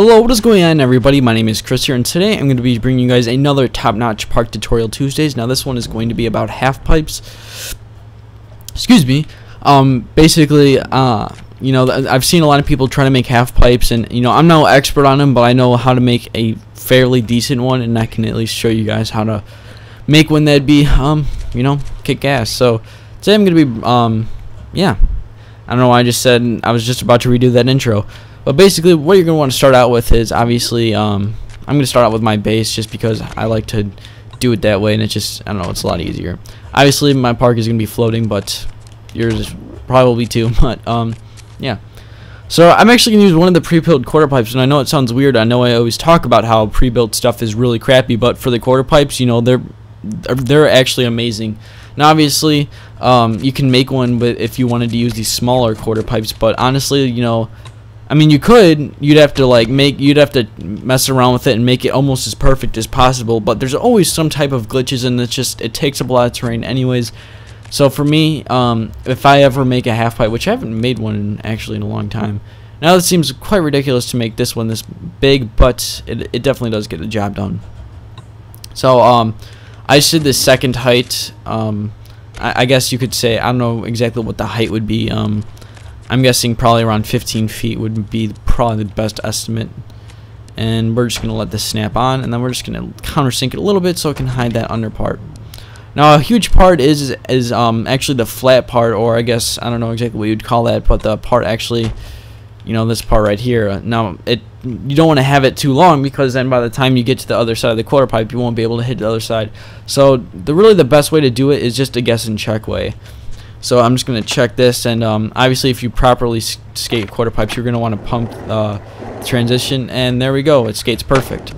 Hello, what is going on, everybody? My name is Chris here, and today I'm going to be bringing you guys another top-notch park tutorial Tuesdays. Now this one is going to be about half pipes. Excuse me. Basically, you know, I've seen a lot of people try to make half pipes, and you know, I'm no expert on them, but I know how to make a fairly decent one, and I can at least show you guys how to make one that'd be, you know, kick ass. So today I'm going to be, yeah. I don't know why I just said I was just about to redo that intro. But basically, what you're going to want to start out with is obviously, I'm going to start out with my base just because I like to do it that way, and it's just, I don't know, it's a lot easier. Obviously, my park is going to be floating, but yours is probably too. But yeah. So I'm actually going to use one of the pre-built quarter pipes, and I know it sounds weird. I know I always talk about how pre-built stuff is really crappy, but for the quarter pipes, you know, they're actually amazing. Now, obviously, you can make one, but if you wanted to use these smaller quarter pipes, but honestly, you know, I mean, you'd have to mess around with it and make it almost as perfect as possible, but there's always some type of glitches, and it takes up a lot of terrain anyways. So for me, if I ever make a half pipe, which I haven't made one actually in a long time, now it seems quite ridiculous to make this one this big, but it definitely does get the job done. So I just did the second height. I guess you could say, I don't know exactly what the height would be. I'm guessing probably around 15 feet would be probably the best estimate. And we're just going to let this snap on, and then we're just going to countersink it a little bit so it can hide that under part. Now, a huge part is actually the flat part, or I guess, I don't know exactly what you'd call that, but the part actually, you know, this part right here. Now, you don't want to have it too long, because then by the time you get to the other side of the quarter pipe, you won't be able to hit the other side. So really the best way to do it is just a guess and check way. So I'm just going to check this, and obviously if you properly skate quarter pipes, you're going to want to pump the transition, and there we go, it skates perfect.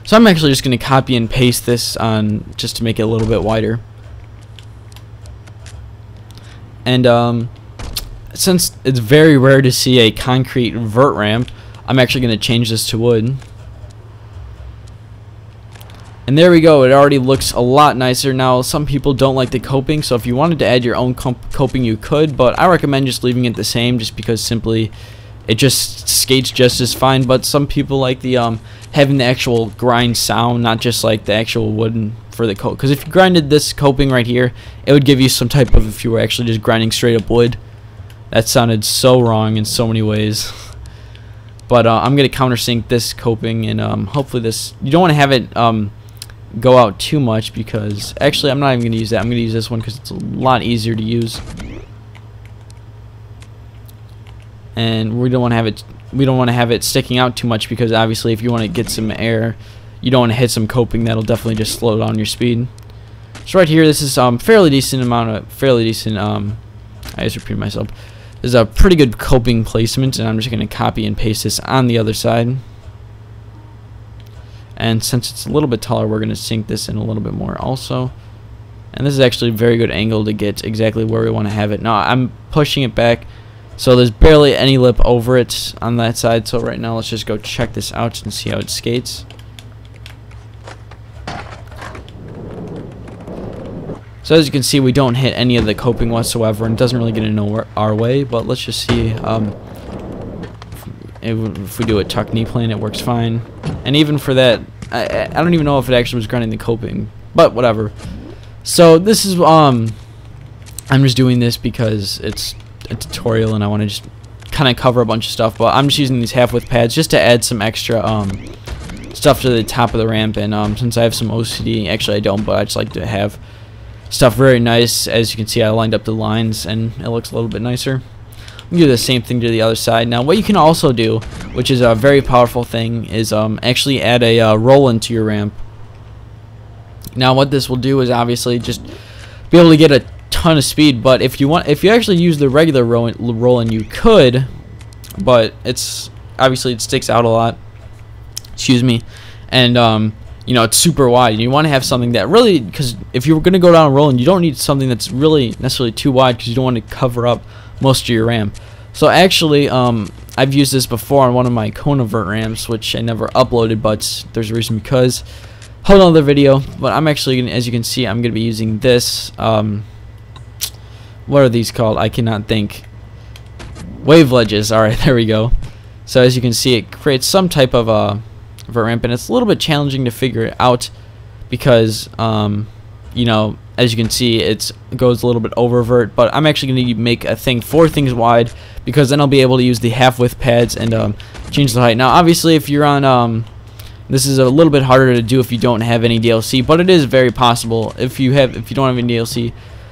So I'm actually just going to copy and paste this on just to make it a little bit wider. And since it's very rare to see a concrete vert ramp, I'm actually going to change this to wood. And there we go, it already looks a lot nicer. Now, some people don't like the coping, so if you wanted to add your own coping, you could, but I recommend just leaving it the same, just because simply it just skates just as fine. But some people like the having the actual grind sound, not just like the actual wooden for the coat. Because if you grinded this coping right here, it would give you some type of, if you were actually just grinding straight up wood. That sounded so wrong in so many ways. But I'm going to countersink this coping, and hopefully this, you don't want to have it go out too much, because actually I'm not even going to use that. I'm going to use this one because it's a lot easier to use, and we don't want to have it sticking out too much, because obviously if you want to get some air, you don't want to hit some coping. That'll definitely just slow down your speed. So right here, this is fairly decent. I just repeated myself. This is a pretty good coping placement, and I'm just going to copy and paste this on the other side. And since it's a little bit taller, we're going to sink this in a little bit more also. And this is actually a very good angle to get exactly where we want to have it. Now, I'm pushing it back, so there's barely any lip over it on that side. So right now, let's just go check this out and see how it skates. So as you can see, we don't hit any of the coping whatsoever, and it doesn't really get in our way. But let's just see. If we do a tuck knee plane, it works fine. And even for that, I don't even know if it actually was grinding the coping, but whatever. So this is I'm just doing this because it's a tutorial and I want to just kind of cover a bunch of stuff. But I'm just using these half width pads just to add some extra stuff to the top of the ramp. And since I have some OCD, actually I don't, but I just like to have stuff very nice. As you can see, I lined up the lines and it looks a little bit nicer. You do the same thing to the other side. Now, what you can also do, which is a very powerful thing, is actually add a roll into your ramp. Now, what this will do is obviously just be able to get a ton of speed. But if you actually use the regular roll-in, you could, but it's obviously it sticks out a lot. Excuse me, and you know, it's super wide. And you want to have something that really, because if you're going to go down a roll-in, you don't need something that's really necessarily too wide, because you don't want to cover up most of your ramp. So actually, I've used this before on one of my Kona vert ramps, which I never uploaded, but there's a reason, because hold on to the video. But I'm actually gonna, as you can see, I'm gonna be using this. What are these called? I cannot think. Wave ledges. All right, there we go. So as you can see, it creates some type of vert ramp, and it's a little bit challenging to figure it out because you know, as you can see, it goes a little bit over vert, but I'm actually going to make a thing 4 things wide, because then I'll be able to use the half width pads and change the height. Now obviously if you're on this is a little bit harder to do if you don't have any DLC, but it is very possible. If you don't have any DLC, you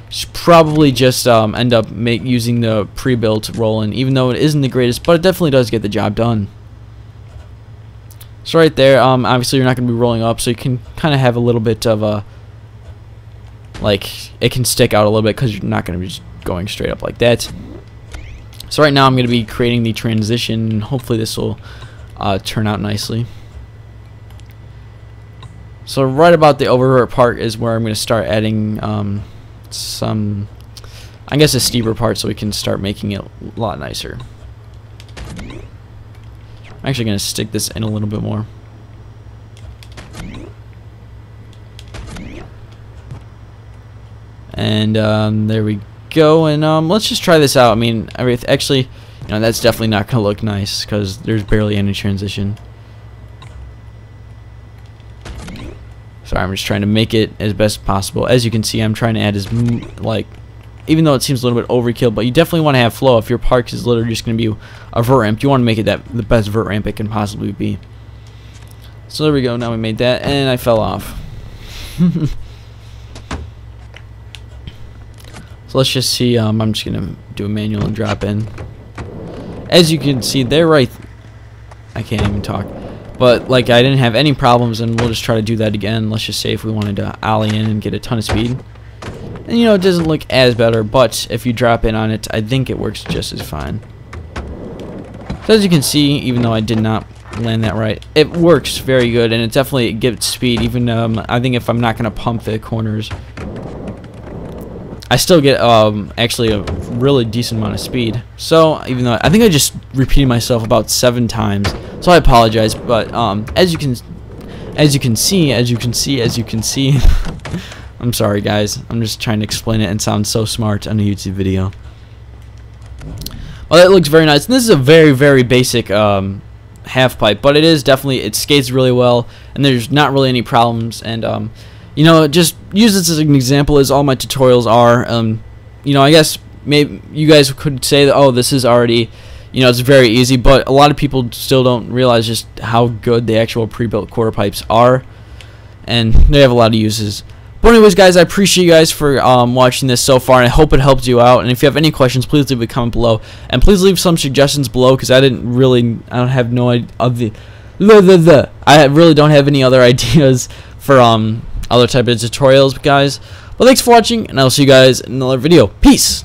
should probably just end up using the pre-built roll-in, even though it isn't the greatest, but it definitely does get the job done. So right there, obviously you're not going to be rolling up, so you can kind of have a little bit of a, like, it can stick out a little bit because you're not going to be just going straight up like that. So right now I'm going to be creating the transition, and hopefully this will turn out nicely. So right about the oververt part is where I'm going to start adding some, I guess, a steeper part, so we can start making it a lot nicer. I'm actually going to stick this in a little bit more. And there we go. And let's just try this out. I mean, actually, you know, that's definitely not going to look nice because there's barely any transition. Sorry, I'm just trying to make it as best possible. As you can see, I'm trying to add as, like, even though it seems a little bit overkill, but you definitely want to have flow. If your park is literally just going to be a vert ramp, you want to make it the best vert ramp it can possibly be. So there we go. Now we made that, and I fell off. So let's just see. I'm just going to do a manual and drop in. As you can see, they're right. I can't even talk. But like, I didn't have any problems, and we'll just try to do that again. Let's just say if we wanted to ollie in and get a ton of speed. And you know, it doesn't look as better, but if you drop in on it, I think it works just as fine. So as you can see, even though I did not land that right, it works very good, and it definitely gives speed. Even I think if I'm not going to pump the corners, I still get actually a really decent amount of speed. So even though I think I just repeated myself about 7 times, so I apologize. But as you can see, I'm sorry guys. I'm just trying to explain it and sound so smart on a YouTube video. Well, it looks very nice. And this is a very, very basic half pipe, but it skates really well, and there's not really any problems. And you know, just use this as an example, as all my tutorials are. You know, I guess maybe you guys could say that, oh, this is already, you know, it's very easy, but a lot of people still don't realize just how good the actual pre-built quarter pipes are, and they have a lot of uses. But anyways, guys, I appreciate you guys for watching this so far, and I hope it helped you out. And if you have any questions, please leave a comment below, and please leave some suggestions below, because I don't have no idea. I really don't have any other ideas for other type of tutorials, guys. But thanks for watching, and I'll see you guys in another video. Peace.